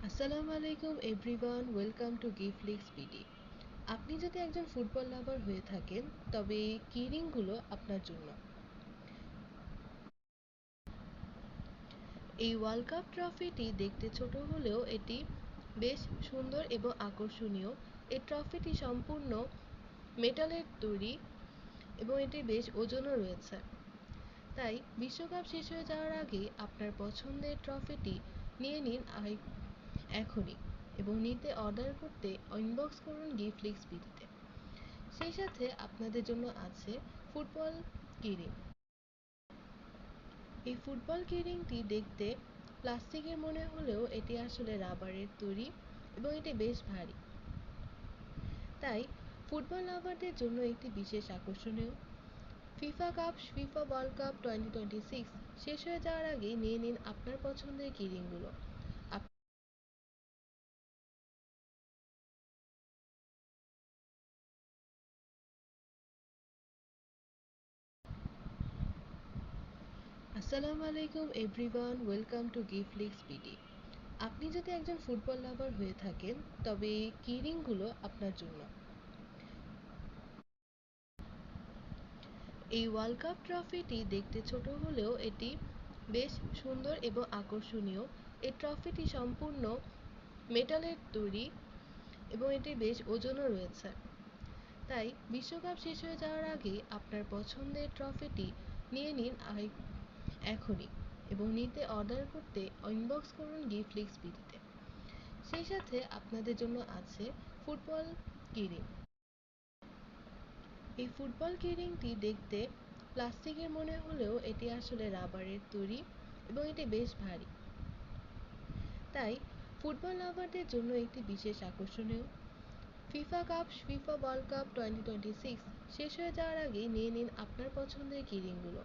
আসসালামু আলাইকুম everyone, welcome to গিফটলিক্স BD. আপনি যদি একজন ফুটবল লাভার হয়ে থাকেন তবে কি রিংগুলো আপনার জন্য। এই ওয়ার্ল্ড কাপ ট্রফিটি দেখতে ছোট হলেও এটি বেশ সুন্দর এবং আকর্ষণীয়। এই ট্রফিটি সম্পূর্ণ মেটালের তৈরি এবং এটি বেশ ওজনও রয়েছে। তাই বিশ্বকাপ শেষ হয়ে যাওয়ার আগে আপনার পছন্দের ট্রফিটি নিয়ে নিন এখনই, এবং নিতে অর্ডার করতে ইনবক্স করুন গিফটলিক্স বিডিতে। সেই সাথে আপনাদের জন্য আছে ফুটবল কিরিং। এই ফুটবল কিরিংটি দেখতে প্লাস্টিকের মনে হলেও এটি আসলে রাবারের তৈরি এবং এটি বেশ ভারী। তাই ফুটবল লাভারদের জন্য একটি বিশেষ আকর্ষণীয়। ফিফা ওয়ার্ল্ড কাপ 2026 শেষ হয়ে যাওয়ার আগে নিয়ে নিন আপনার পছন্দের কিরিংগুলো। আসসালামু আলাইকুম এভরিওয়ান, ওয়েলকাম টু গিফটলিক্স বিডি। আপনি যদি একজন ফুটবল লাভার হয়ে থাকেন তবে কি রিংগুলো আপনার জন্য। এই ওয়ার্ল্ড কাপ ট্রফিটি দেখতে ছোট হলেও এটি বেশ সুন্দর এবং আকর্ষণীয়। এই ট্রফিটি সম্পূর্ণ মেটালের তৈরি এবং এটি বেশ ওজনও রয়েছে। তাই বিশ্বকাপ শেষ হয়ে যাওয়ার আগে আপনার পছন্দের ট্রফিটি নিয়ে নিন এখনই, এবং নিতে অর্ডার করতে ইনবক্স করুন গিফটলিক্স বিডিতে। সেই সাথে আপনাদের জন্য আছে ফুটবল কিরিং। এই ফুটবল কিরিংটি দেখতে প্লাস্টিকের মনে হলেও এটি আসলে রাবারের তৈরি এবং এটি বেশ ভারী। তাই ফুটবল লাভারদের জন্য একটি বিশেষ আকর্ষণীয়। ফিফা ওয়ার্ল্ড কাপ 2026 শেষ হয়ে যাওয়ার আগে নিয়ে নিন আপনার পছন্দের কিরিংগুলো।